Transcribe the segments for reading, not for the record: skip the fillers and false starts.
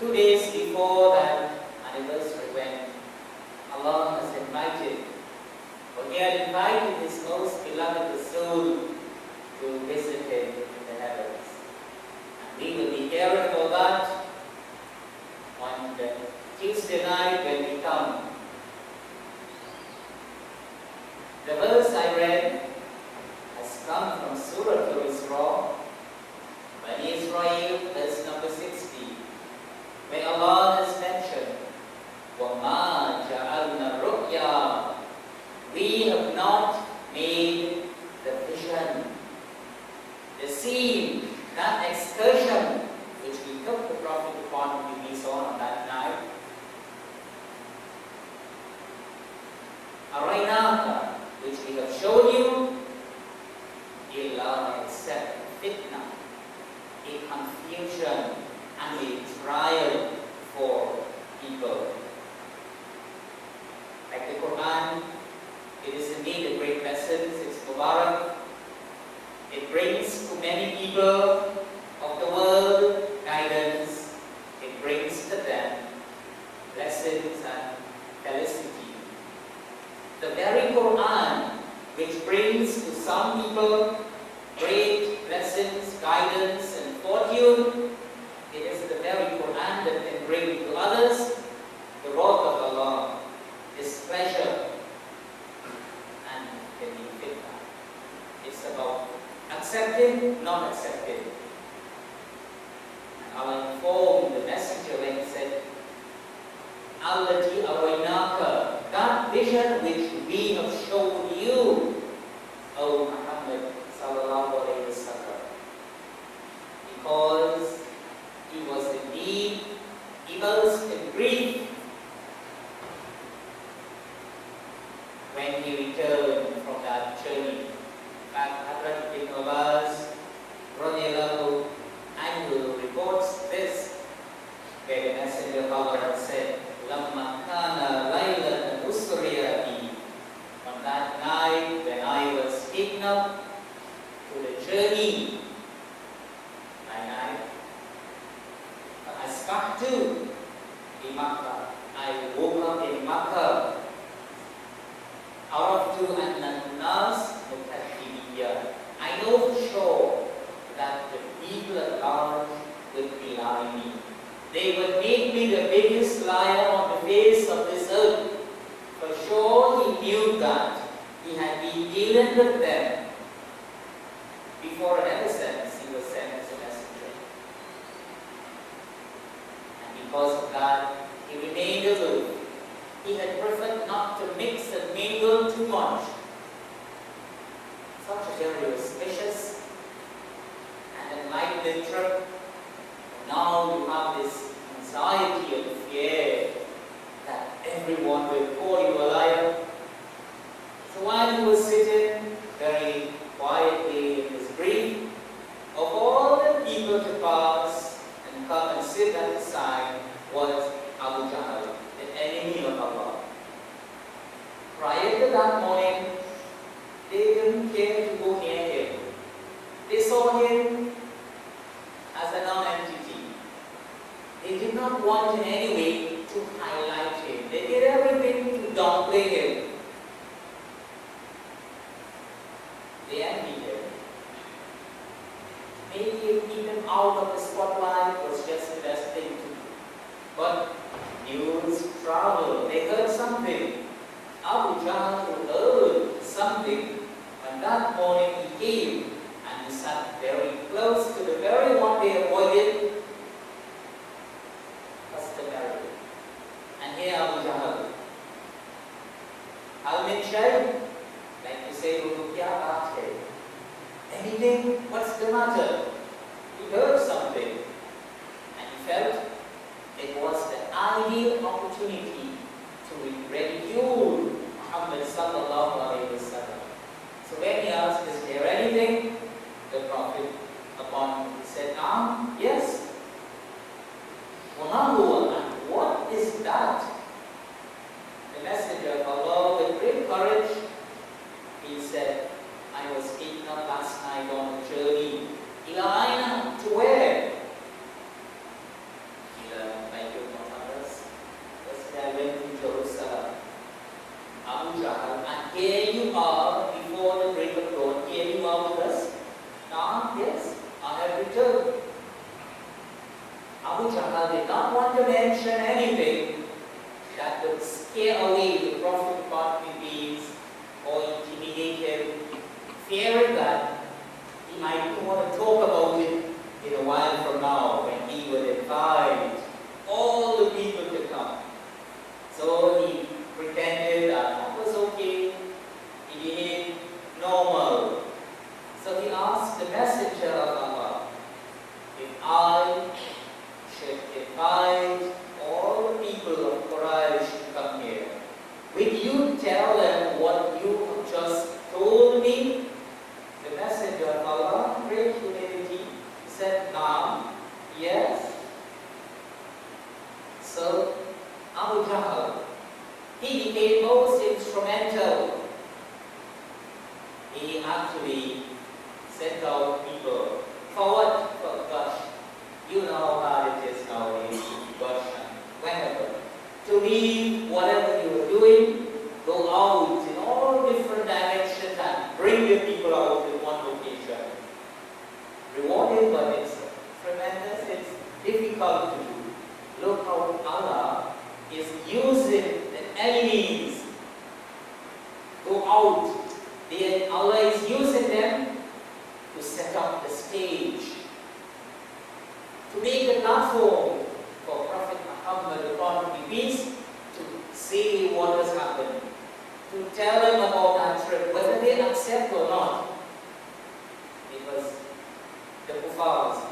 2 days before that anniversary, when Allah has invited, or He had invited His most beloved Rasul to visit Him in the heavens. And we will be hearing about that on the Tuesday night when we come. The verse I read has come from Surah Al-Isra, Bani Israel, verse number 60, where Allah has mentioned, وَمَا جَعَلْنَا الرُّؤْيَا, we have not made the vision, the scene, that excursion which we took the Prophet upon to be on that night. Araynaka, which we have shown you, illa except fitna, a confusion and a trial for people. Like the Quran, it is indeed a great lesson. It's Mubarak. It brings to many people of the world guidance. It brings to them lessons and felicity. The very Quran, which brings to some people great lessons, guidance, and fortune, it is the very Quran that can bring to others the wrath of Allah, His pleasure, and can be fitna. It's about accepting, not accepting. And Allah informed the messenger when He said, Allati araynaka, that vision which we have shown you, O Muhammad sallallahu alayhi wa sallam, because he was indeed immersed in grief when he returned from that journey. In fact, Hazrat ibn Abbas radiyallahu anhu reports this, where the Messenger of Allah had said, Lamma kana laylatan usriya bi, on that night when I was taken up to the journey by night, Asbahtu in Makkah, I woke up in Makkah. Araftu anna an-nas mukadzibiyya, I know for sure that the people at large would belie me. They would make me the biggest liar on the face of this earth. For sure he knew that. He had been dealing with them before an ever since he was sent as a messenger. And because of that, he remained aloof. He had preferred not to mix and mingle too much. Such a very auspicious and enlightened trip. Now you have this anxiety and fear that everyone will call you a liar. So while he was sitting very quietly in his grief, of all the people to pass and come and sit at his side was Abu Jahl, the enemy of Allah. Prior to that morning, they didn't care to go near him. They saw him as a non-entity. They did not want in any way to highlight him. They did everything to downplay him. They envied him. Maybe keep him out of the spotlight was just the best thing to do. But news traveled. They heard something. Abu Jahl heard something. And that morning he came and he sat very close to the very one they avoided customarily. And here Abu Jahl, Al min shay, like you say, kya baat hai? Anything? What's the matter? He heard something and he felt it was the ideal opportunity to ridicule Muhammad sallallahu alayhi wa sallam. So when he asked, is there anything? The Prophet upon him said, yes. What is that? The Messenger of Allah, with great courage, he said, I was taken up last night on a journey. Ila aina, to where? Ila had returned. Abu Jahl did not want to mention anything that would scare away the Prophet upon peace or intimidate him, fearing that he might want to talk about it in a while from now when he would invite all the people to come. So he pretended that was okay, he behaved normal. So he asked the messenger of Allah, if I should invite all the people of Quraysh to come here, will you tell them what you have just told me? The messenger of Allah, great humility, said, Naam, yes. So Abu Jahl, he became most instrumental. He actually sent out people. For what? For gosh. You know how hard it is nowadays to gosh and whenever. To leave whatever you are doing, go out in all different directions and bring the people out in one location. Rewarded, but it's tremendous, it's difficult to do. Look how Allah is using the enemies. Go out. Allah is using them to set up the stage, to make a platform for Prophet Muhammad upon peace to say what has happened, to tell them about that trip, whether they accept or not. Because the kuffars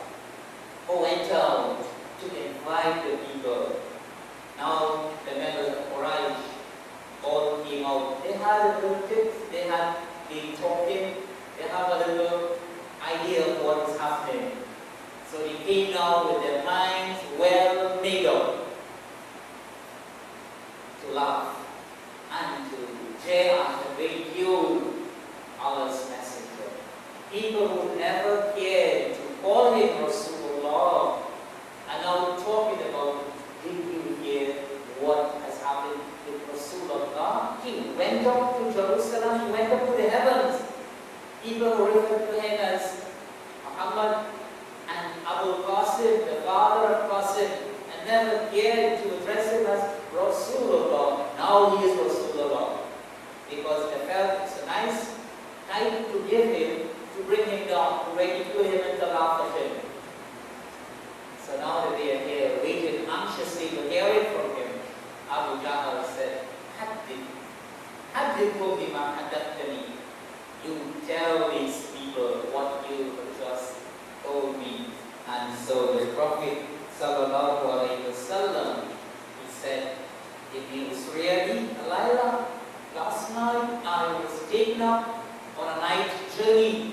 who went out to invite the people, now the members of Quraysh all came out. They had a little tips, they had been talking, they have a little idea of what is happening. So they came down with their minds well made up to laugh and to jeer and ridicule Allah's messenger. People who never cared to call him Rasulullah are now talking about, did you hear what has happened with Rasulullah? He went up to Jerusalem, he went up to the heavens. People who refer to him as Muhammad and Abu Qasim, the father of Qasim, and never cared to address him as Rasulullah. Now he is Rasulullah. Because they felt it's a nice title to give him, to bring him down, to ridicule him and to laugh at him. So now that they are here, waiting anxiously to hear it from him, Abu Jahl said, Hadithu bima hadathani. You tell these people what you have just told me. And so the Prophet sallallahu alaihi wasallam, he said, it means really, Layla, last night I was taken up on a night journey.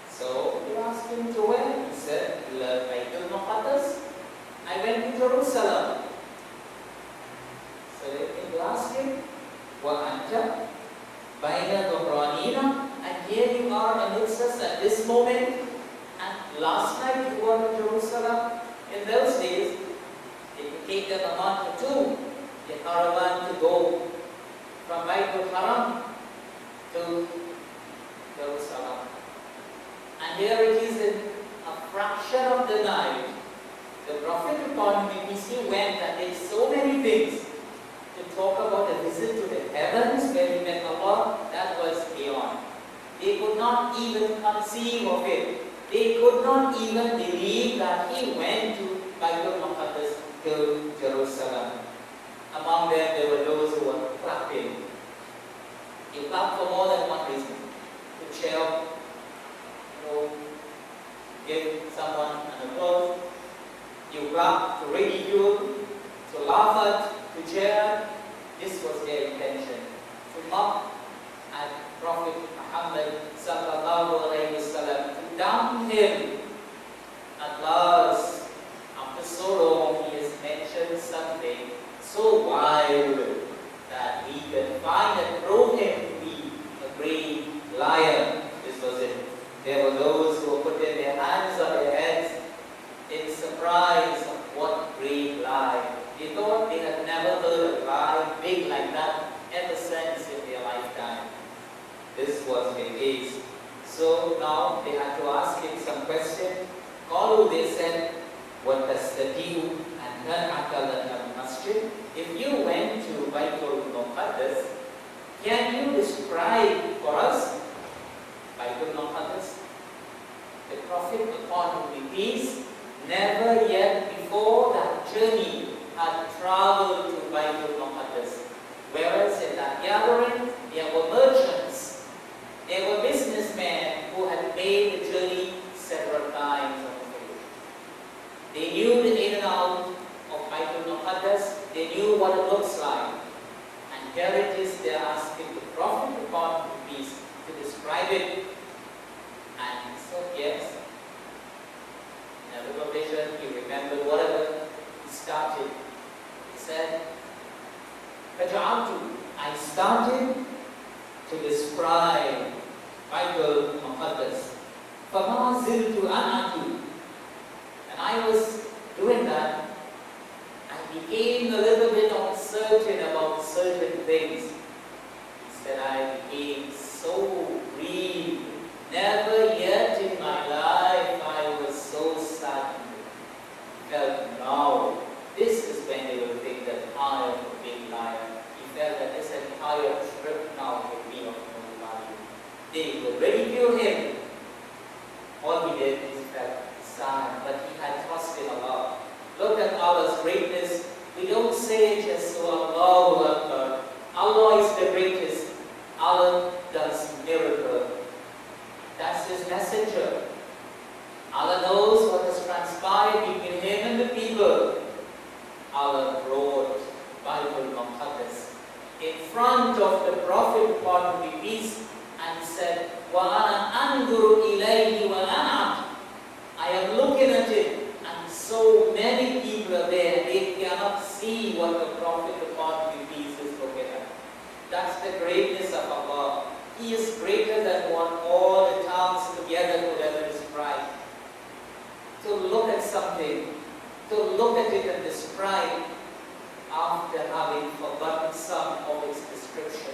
So we asked him to where? He said, Baytul Muqaddas. I went to Jerusalem. So they came to ask him, wa anta bayna dhubranina, and here you are amidst us at this moment. And last night you were in Jerusalem. In those days, it would take them a month or two, the caravan to go from Baytul Haram to Jerusalem. And here it is in a fraction of the night. The Prophet upon him, he went and did so many things to talk about a visit to the heavens where he met Allah. That was beyond. They could not even conceive of it. They could not even believe that he went to Baytul Muqaddas, to Jerusalem. Among them, there were those who were clapping. They clapped for more than one reason. To cheer up, give someone an applause. You clap to ridicule, to laugh at, to cheer. This was their intention. To mock at Prophet Muhammad sallallahu alaihi wasallam, to damn him. At last, after so long, he has mentioned something so wild that we can find and prove him to be a great liar. This was it. There were those who were putting their hands on their heads in surprise of what great lie. They thought they had never heard a lie big like that ever since in their lifetime. This was the case. So now they had to ask him some question. Qalu, they said, what does the deal and Masjid? If you went to Baitul Muqaddas, can you describe for us Baitul Muqaddas? The Prophet, upon whom be peace, never yet before that journey had traveled to Baitul Muqaddas. Whereas in that gathering, there were merchants, there were businessmen who had made the journey several times. They knew the in and out of Baitul Muqaddas, they knew what it looks like. And here it is, they are asking the Prophet upon whom be peace to describe it. And he said, yes. Never vision, he remembered whatever he started. He said, I started to describe Baitul Muqaddas. فَمَا زِلْتُ أَنْ And I was doing that, I became a little bit uncertain about certain things. He said, I became so grieved. Never yet in my life I was so saddened. Felt now, this is when they will think that I am a big liar. He felt that this entire trip now will be of no value. They will ridicule him. All he did is felt sad, but he had trust in Allah. Look at Allah's greatness. We don't say just so Allahu Akbar. Allah is the greatest. Allah does miracle. That's His messenger. Allah knows what has transpired between Him and the people. Allah brought Baitul Muqaddas in front of the Prophet, upon whom be peace, and said, وَأَنَا أَنْظُرُ إِلَيْهِ وَأَنَا I am looking at it, and so many people are there, they cannot see what the Prophet, upon whom be peace, is looking at. That's the greatness of Allah. He is greater than what all the tongues together could ever describe. To look at something, to look at it and describe after having forgotten some of its description.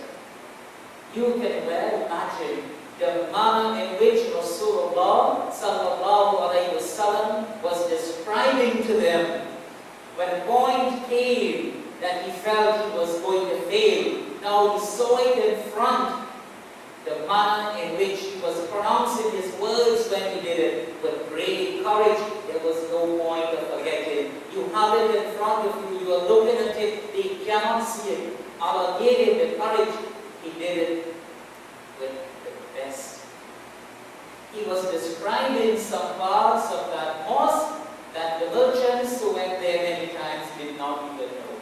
You can well imagine the manner in which Rasulullah sallallahu alayhi wasallam was describing to them when a point came that he felt he was going to fail. Now he saw it in front. The manner in which he was pronouncing his words when he did it with great courage, there was no point of forgetting. You have it in front of you, you are looking at it, they cannot see it. Allah gave him the courage, he did it with the best. He was describing some parts of that mosque that the merchants who went there many times did not even know.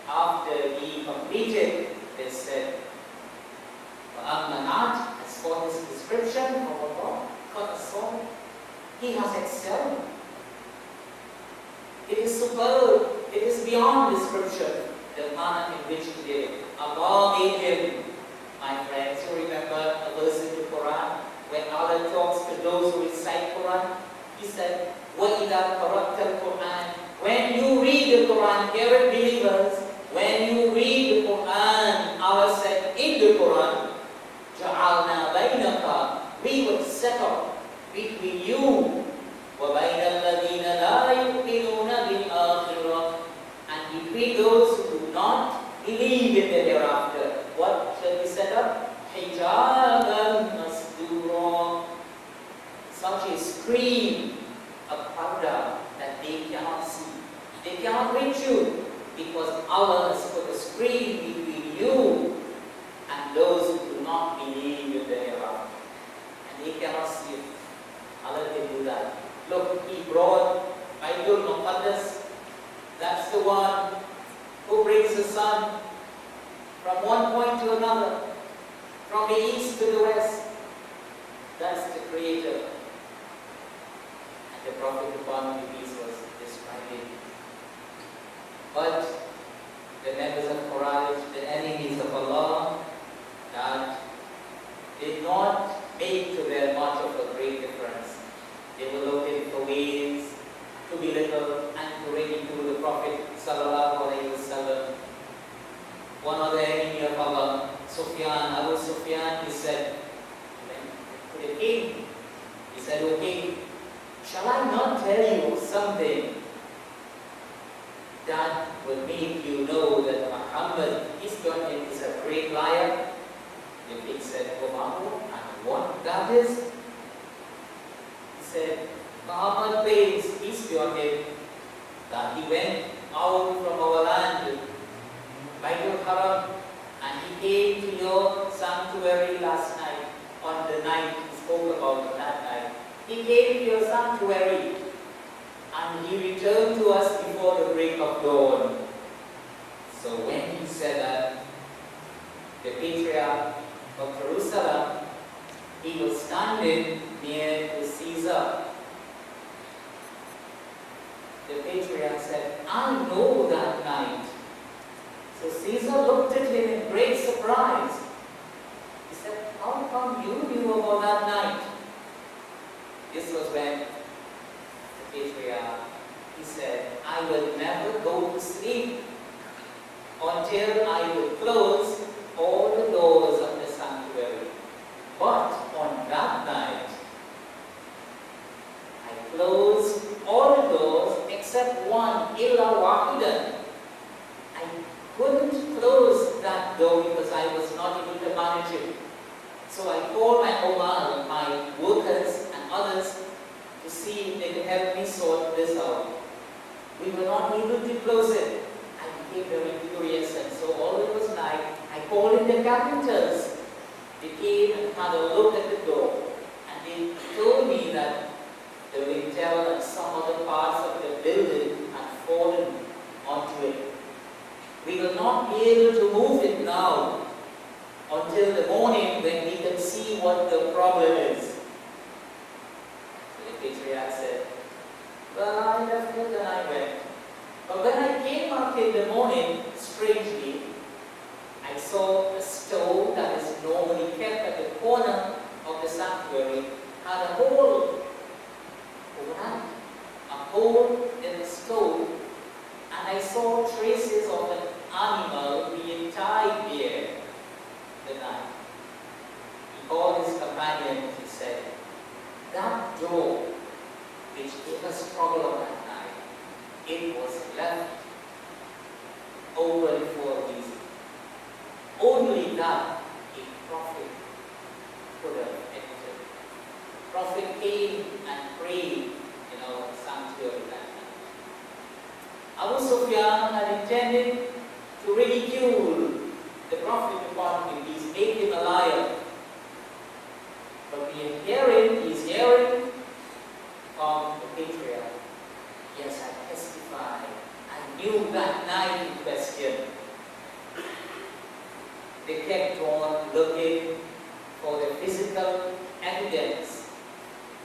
After he completed, they said, as for his description of Allah, he has excelled. It is superb. It is beyond description. The manner in which he did it. Allah made him. My friends, you remember a verse in the Quran when Allah talks to those who recite Quran? He said, وَإِذَا قَرَأْتَ الْقُرْآنِ When you read the Quran, hear it, believers. When you read the Quran, Allah said in the Quran, جَعَلْنَا بَيْنَكَ We will settle between you وَبَيْنَ الَّذِينَ لَا يُؤْمِنُونَ بِالْآخِرَةِ And between those who do not believe in the hereafter. What shall we set up? حِجَابًا مَسْدُورًا Such a screen, a powder that they cannot see. They cannot reach you because Allah has put a screen between you and those who do not believe in the hereafter. And they cannot see it. Allah can do that. Look, He brought Baitul Muqaddas. That's the one who brings the sun from one point to another, from the east to the west. That's the Creator. And the Prophet upon whom peace was describing. But the members of Quraysh, the enemies of Allah, that did not make to them much of a great difference. They were looking for ways to belittle and to ridicule the Prophet sallallahu alaihi wasallam. One of the enemy of Allah, Sufyan, Abu Sufyan, he said, when the king. He said, "O king, shall I not tell you something that will make you know that Muhammad, peace be on him, is a great liar?" The king said, "Oh Mahmud, and what that is?" He said, "Muhammad claims, peace be on him, that he went out from our land, Baitul Haram, and he came to your sanctuary last night, on the night he spoke about that night. He came to your sanctuary, and he returned to us before the break of dawn." So when he said that, the patriarch of Jerusalem, he was standing near to Caesar. The patriarch said, "I know that night." So Caesar looked at him in great surprise. He said, "How come you knew about that night?" This was when the patriarch, he said, "I will never go to sleep until I will close all the doors of the sanctuary. But on that night, I closed all the doors except one, illa wahidan. I couldn't close that door because I was not able to manage it. So I called my Omal, my workers and others, to see if they could help me sort this out. We were not able to close it. I became very curious, and so all it was night, I called in the carpenters. They came and had a look at the door, and they told me that the lintel and some other parts of the building had fallen onto it. We will not be able to move it now until the morning when we can see what the problem is." So the patriarch said, "Well, I left it and I went. But when I came up in the morning, strangely, I saw a stove that is normally kept at the corner of the sanctuary had a hole overnight, a hole in the stove, and I saw traces of an animal being tied there the night." He called his companions. He said, "That door which gave us trouble on that night, it was left open for a reason. Only that a prophet could have entered. Prophet came and prayed in our sanctuary that night." Abu Sufyan had intended to ridicule the Prophet upon him, make him a liar. But he's hearing from the patriarch, "Yes, I testify. I knew that night in question." They kept on looking for the physical evidence.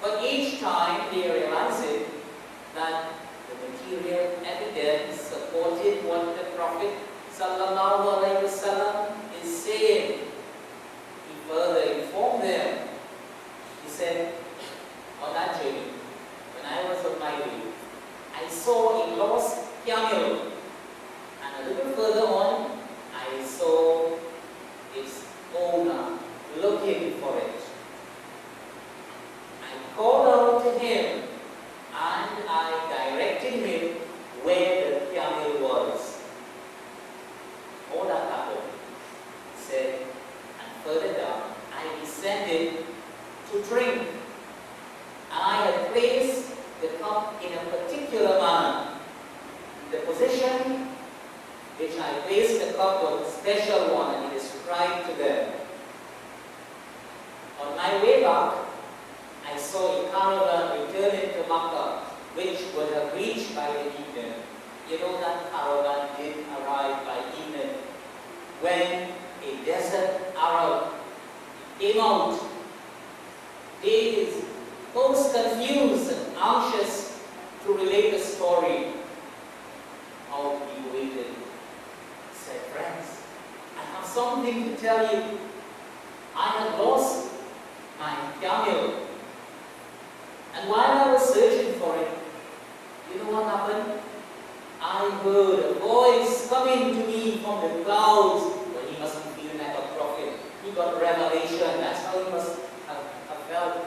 But each time they realized that the material evidence supported what the Prophet ﷺ is saying. He further informed them. He said, "On that journey, when I was on my way, I saw a lost camel, and a little further on, I saw its owner looking for it. I called out to him, and I directed him where the camel was." All that happened, he said, and further down, I descended to drink, and I had placed the cup in a particular manner. The position which I placed the cup was a special one, and he described to them. On my way back, I saw a caravan returning to Makkah, which would have reached by the evening. You know that caravan did arrive by evening, when a desert Arab came out. He is most confused and anxious to relate the story how he waited. He said, "Friends, I have something to tell you. I had lost my camel, and while I was searching for it, you know what happened? I heard a voice coming to me from the clouds." Well, he must be feeling like a prophet. He got revelation. That's how he must have felt.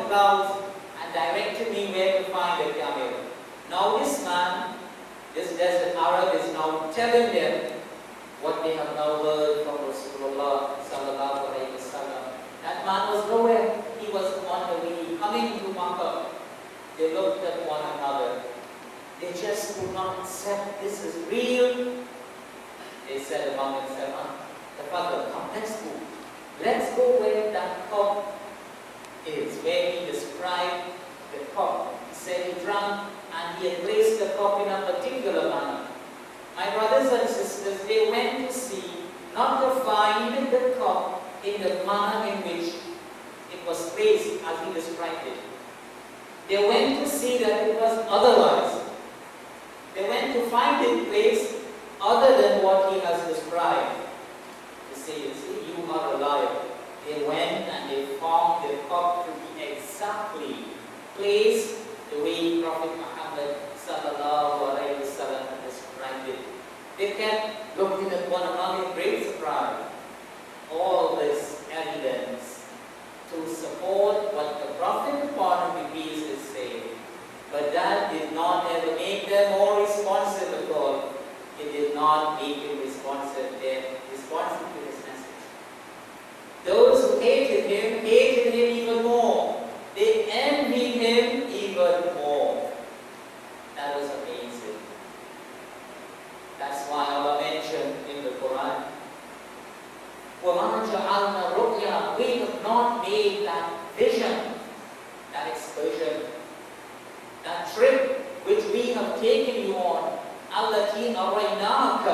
clouds and directed me where to find the camel. Now this man, this desert Arab, is now telling them what they have now heard from Rasulullah sallallahu alayhi wa sallam. That man was nowhere. He was on the way, coming to Makkah. They looked at one another. They just could not accept this is real. They said among themselves, "Tafadhal, come, let's go. Let's go where that cup is," where he described the cup. He said he drank and he had placed the cup in a particular manner. My brothers and sisters, they went to see, not to find the cup in the manner in which it was placed as he described it. They went to see that it was otherwise. They went to find it placed other than what he has described. They say, "You are a liar." They went and they found the cup to be exactly placed the way Prophet Muhammad sallallahu alayhi wa sallam had described it. They kept looking at one another in great surprise. All this evidence to support what the Prophet upon whom be peace is saying. But that did not ever make them more responsive at all. It did not make him responsive to his message. Those who hated him even more. They envied him even more. That was amazing. That's why Allah mentioned in the Quran, وَمَا جَعَلْنَا رُؤْيَا, we have not made that vision, that excursion, that trip which we have taken you on, الَّتِي أَرَيْنَاكَ,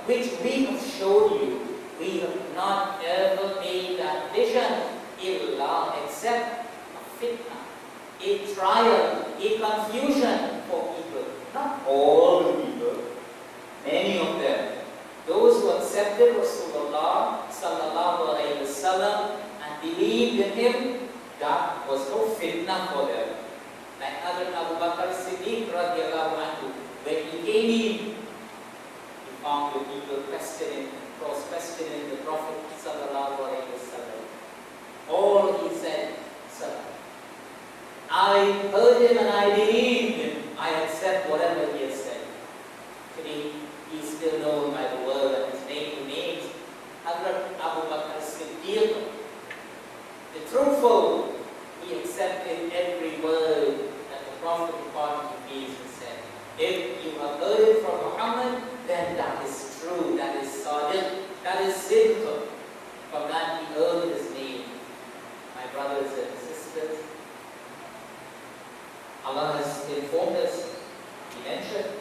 which we have shown you. We have not ever made that vision إِلَّا, except a fitna, a trial, a confusion for people. Not all the people, many of them. Those who accepted Rasulullah sallallahu alayhi wa sallam and believed in him, that was no fitna for them. Like Hazrat Abu Bakr Siddiq radiallahu anhu, when he came in, he found the people cross-questioning the Prophet sallallahu alayhi wa sallam. All he said, I heard him and I believed him. I accept whatever he has said. Today, he is still known by the world and his name remains Hazrat Abu Bakr Siddiq, the truthful. He accepted every word that the Prophet upon him peace has said. If you have heard it from Muhammad, then that is true, that is sadiq, that is sidq. From that he heard his name. My brothers and sisters, Allah has informed us, he mentioned,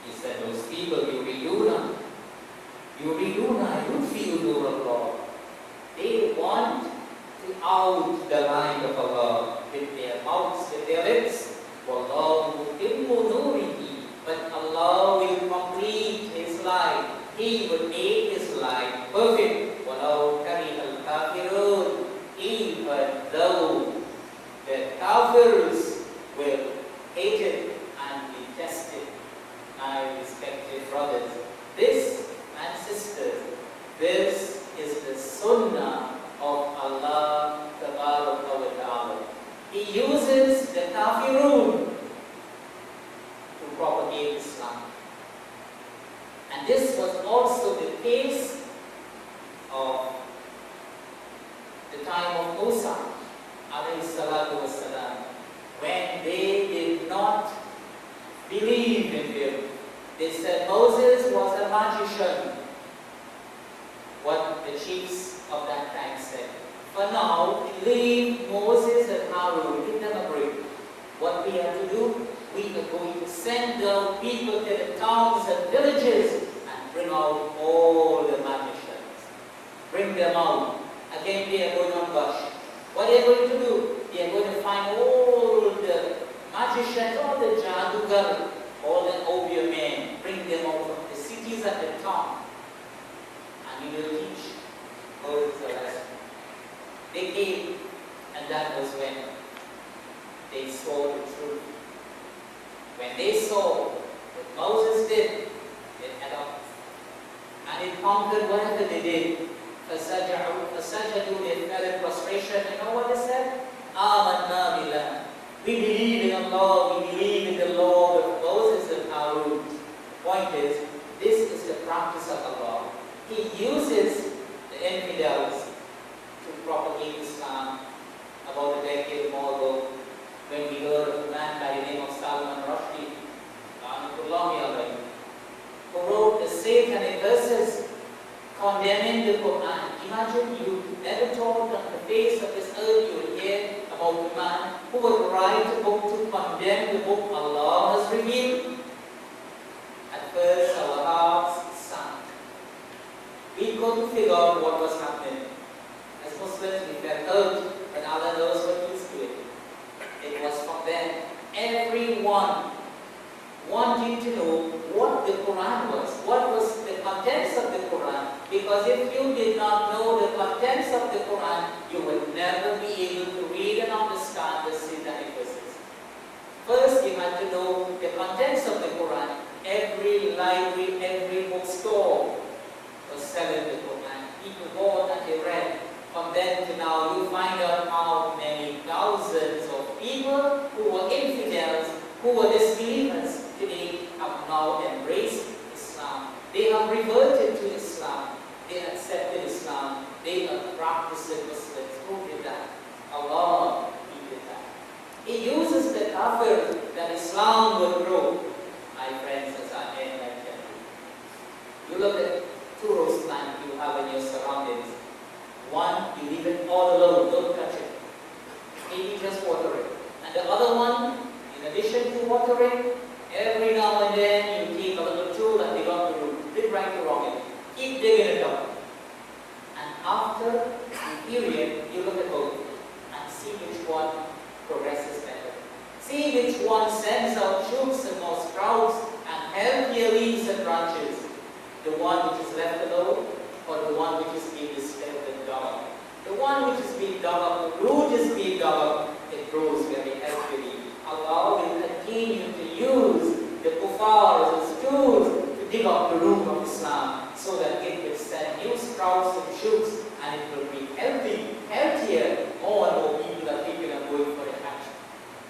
he said, those people, yuriduna, yudfi'u nur Allah. They want to out the light of Allah with their mouths, with their lips. Wallahu mutimmu nurihi. But Allah will complete His light. He will make His light perfect. Walau karihal kafirun. Even though the kafirs will hate it and detest it. My respected brothers, this and sisters, this is the sunnah of Allah tabaraka wa ta'ala. He uses the kafirun to propagate Islam. And this was also the case of the time of Hosein alayhi salatu wasalam, when they did not believe in him. They said Moses was a magician. What the chiefs of that time said. For now, leave Moses and Harun, give them a break. What we have to do, we are going to send down people to the towns and villages and bring out all the magicians. Bring them out. Again, they are going on bush. What they are going to do? They are going to find all the magicians, all the jadugar, all the obeah men, bring them out from the cities and the town. And we will teach Moses a lesson. They came, and that was when they saw the truth. When they saw what Moses did, it had up. And it conquered whatever they did. فَسَجَدُوا, they fell in prostration. You know what they said? آمَنَّا We believe in Allah, we believe in the Lord of Moses and Harun. Point is, this is the practice of Allah. He uses the infidels to propagate Islam. About a decade more ago, when we heard of a man by the name of Salman Rushdie, who wrote the satanic verses condemning the Quran. Imagine you never thought on the face of this earth you would hear about a man who would write a book to condemn the book Allah has revealed. At first our hearts sank. We couldn't figure out what was happening. As Muslims we felt hurt, but Allah knows what He's doing. It was from them. Everyone wanting to know what the Quran was. What was the contents of the Quran? Because if you did not know the contents of the Quran, you would never be able to read and understand the satanic verses. First, you had to know the contents of the Quran. Every library, every bookstore was selling the Quran. People bought and they read. From then to now, you find out how many thousands of people who were infidels, who were disbelievers, today have now embraced Islam. They have reverted to Islam. They accepted Islam. They are practicing Muslims. Who did that? Allah, He did that. He uses the kafir that Islam will grow. My friends, as I end, I tell you. You look at two rose plants you have in your surroundings. One, you leave it all alone, don't touch it. Maybe just water it. And the other one, in addition to watering, every now and then you take a little tool and dig up the root. Dig right or wrong in it. Keep digging it up. And after a period, you look at both and see which one progresses better. See which one sends out shoots and more sprouts and healthier leaves and branches. The one which is left alone or the one which is being disturbed and dug up. The one which is being dug up, the root is being dug up, it grows very healthily. Allah will continue to use the kuffar as tools to dig up the root of Islam so that it will send new sprouts and shoots and it will be healthier. More and more people are thinking of going for a Hajj.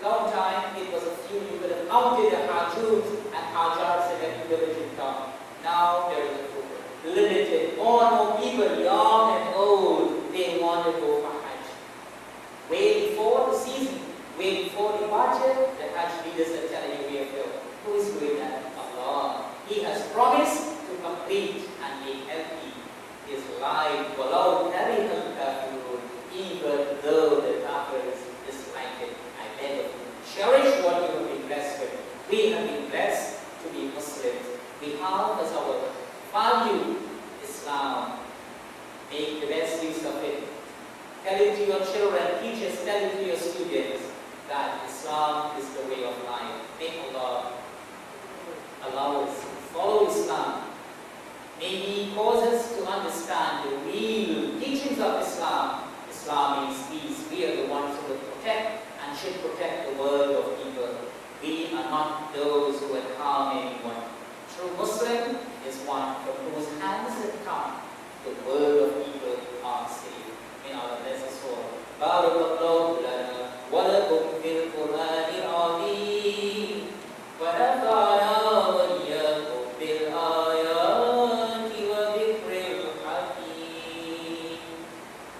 Long time, it was a few, you could have counted the Hajjus and Hajjars in every village in town. Now there is a group. Limited. More and more people, young and old, they want to go for Hajj. Way before the season, way before departure, the Hajj leaders are telling you, who is doing that? Allah. He has promised to complete and make healthy his life. Walau karihal kafirun, even though the kafirs dislike it. I beg of you, cherish what you have been blessed with. We have been blessed to be Muslims. We have as our value Islam. Make the best use of it. Tell it to your children, teachers, tell it to your students that Islam is the way of life. May Allah allow us to follow Islam. May He cause us to understand the real teachings of Islam. Islam means peace. We are the ones who will protect and should protect the world of evil. We are not those who will harm anyone. True Muslim is one from whose hands it come the world of evil are saved. May Allah bless us all. Barakallahu lana wa lakum.